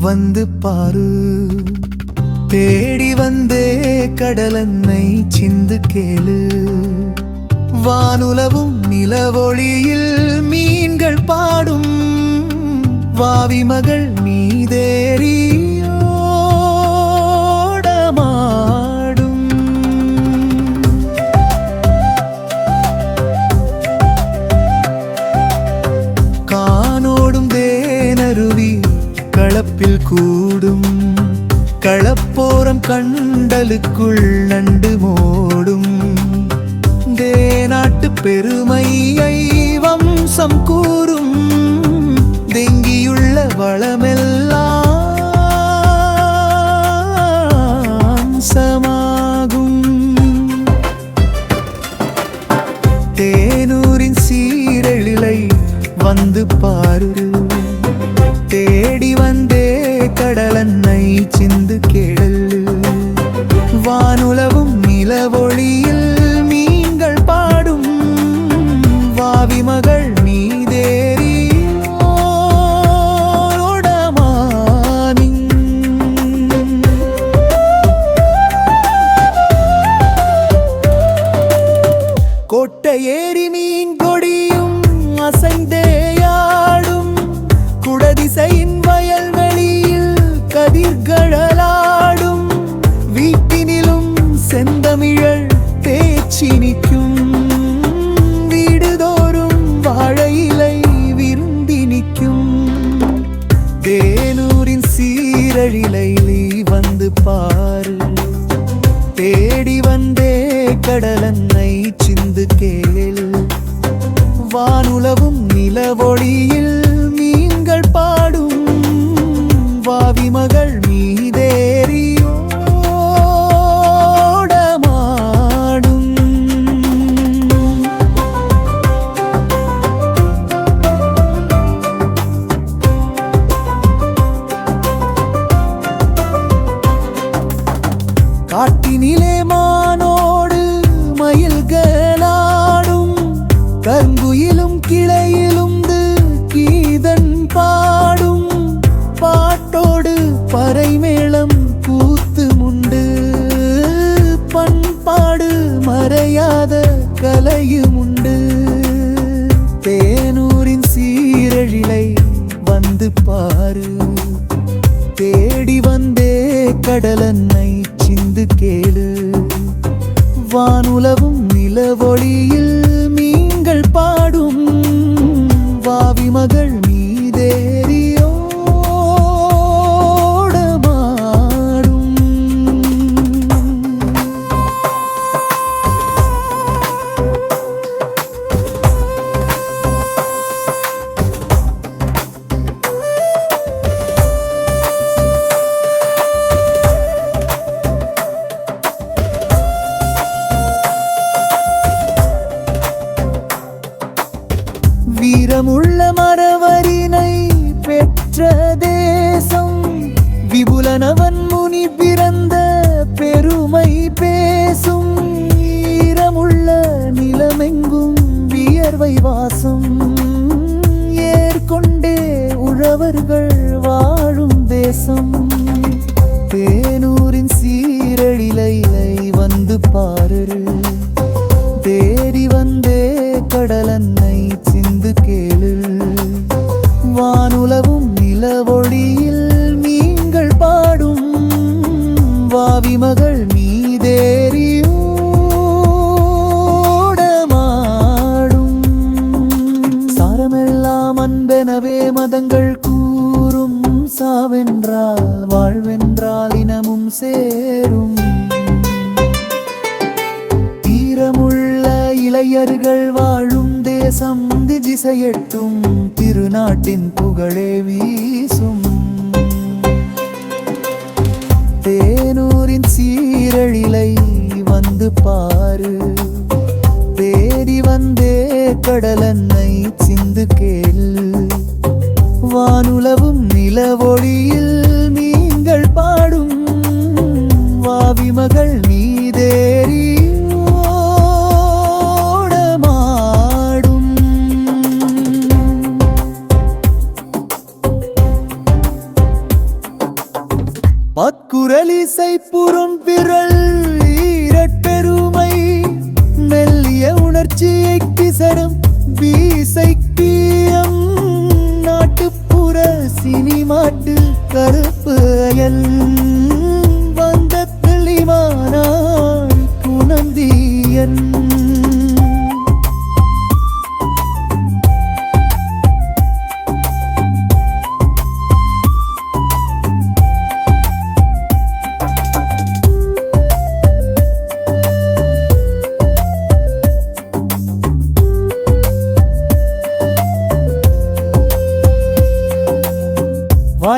வந்து பாரு. தேடி வந்தே கடலன்னை சிந்து கேளு. வானுலவும் நிலவொளியில் மீன்கள் பாடும். வாவி மகள் மீதேறி ஓடமாடும். கானோடும் தேனருவி களப்பில் கூடும். களப்போரம் கண்டலுக்குள் நண்டு மோடும். தேநாட்டு பெருமையை வம்சம் கூறும். தெங்கியுள்ள வளமெல்லாம் சமாகும். தேனூரின் சீரழிலை வந்து பாரு. தேடி வந்தே கடலன்னை சிந்து கேளு. வானுலவும் நிலவொளியில் மீன்கள் பாடும். வாவி மகள் மீதேறி ஓடமானின். கொட்டை ஏறி மீன் கொடியும் அசைந்தேயாடும். குடதிசையின் வயல்வெளியில் கதிர்களாடும். வீட்டினிலும் செந்தமிழல் பேச்சு நிற்கும். வீடுதோறும் வாழையிலை விரும்பி நிற்கும். தேனூரின் சீரழிலை வந்து பாரு. தேடி வந்தே கடலன்னை சிந்து கேள். வானுலவும் நிலவொளியில் மீன்கள் பாடும். வாவி மகள் மீதேறி ஓடமாடும். காட்டினிலே மானோடு மயில்களாடும். கருங்குயிலும் கிளையிலுந்து கீதன் பாடும். பாட்டோடு பறைமேளம் கூத்து முண்டு. பண்பாடு மறையாத கலையுமுண்டு. தேனூரின் சீரழிலை வந்து பாரு. தேடி வந்தே கடலன்னை சிந்து கேளு. வானுலவும் நிலவொளியில் மீன்கள் பாடும். வாவி மகள் மீதேறி ஓடமாடும். வீரமுள்ள மரவரினை பெற்ற தேசம். விபுலனவன் முனி பிறந்த பெருமை பேசும். ஈரமுள்ள நிலமெங்கும் வியர்வை வாசம். ஏற்கொண்டே உழவர்கள் வாழும் தேசம். தேனூரின் சீரழிலை வந்து பாரு. தேடி வந்தே கடலன்னை சிந்து கேளு. வானுலவும் நிலவொளியில் மீன்கள் பாடும். வாவி மகள் மீதேறி ஓடமாடும். சாரமெல்லாம் அன்பெனவே மதங்கள் கூறும். சாவென்றால் வாழ்வென்றால் இனமும் சேரும். தீரமுள்ள இளையர்கள் வாழும் தேசம். திசையெட்டும் திருநாட்டின் புகழே வீசும். தேனூரின் சீரழிலை வந்து பாரு. தேடி வந்தே கடலன்னை சிந்து கேள். வானுலவும் நிலவொளியில் மீன்கள் பாடும். வாவி மகள் மீதேறி பக்குரலிசை புறம் விரல் ஈரப்பெருமை மெல்லிய உணர்ச்சியை கிசரும் வீசைக்கியம் நாட்டுப்புற சினிமாட்டு கருப்பு அயல் வந்த தெளிவானாள் குணந்தியன்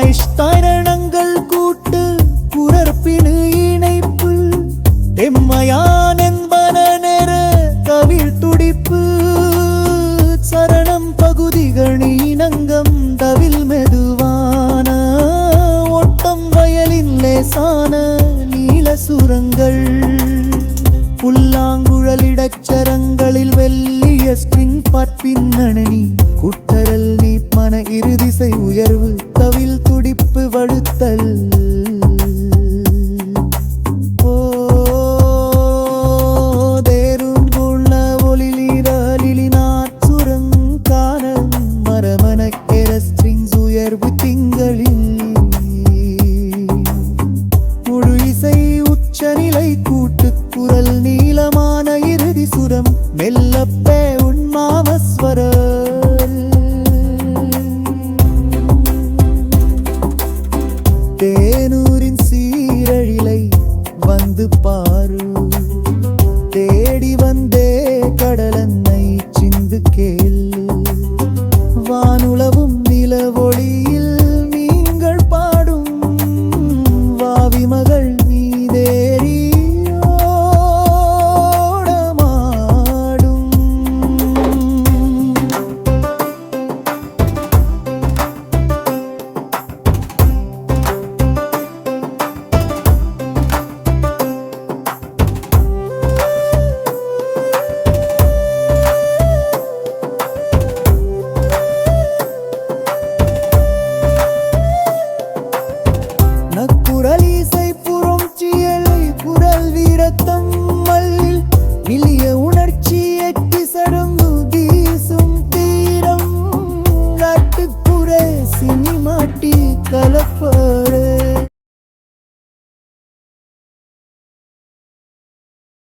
வாய்ஸ்தாரணங்கள் கூட்டு குரற்பினு இணைப்பு எம்மையான் என்பன நெற கவிழ் துடிப்பு சரணம் பகுதிகள் இனங்கம் தவில் மெதுவான ஒட்டம் வயலின் லேசான நீல சுரங்கள் புல்லாங்குழலிடச்சரங்களில் வெள்ளிய ஸ்ட்ரிங் பின்னணி குட்டரல் நீ மன இறுதிசை உயர்வு தவில் துடிப்பு வழுத்தல் ஓ தேருங்குள்ள ஒலிலிரலினாற் சுரங்கான மரமனக்கெர ஸ்ட்ரிங்ஸ் உயர்வு திங்களில் முழு இசை உச்சநிலை கூட்டு குரல் நீளமான இறுதி சுரம் மெல்லப்பே உண்மாமஸ்வர தேனூரின் சீரழிலை வந்து பாரு தேடி வந்தே கடலன்னை சிந்து கேள் வானுளவும் நிலவொளியில் நீங்கள் பாடும் வாவி மகள் நீதேறி நக்குரலிசை புறம் சியலை குரல் வீரத்தம்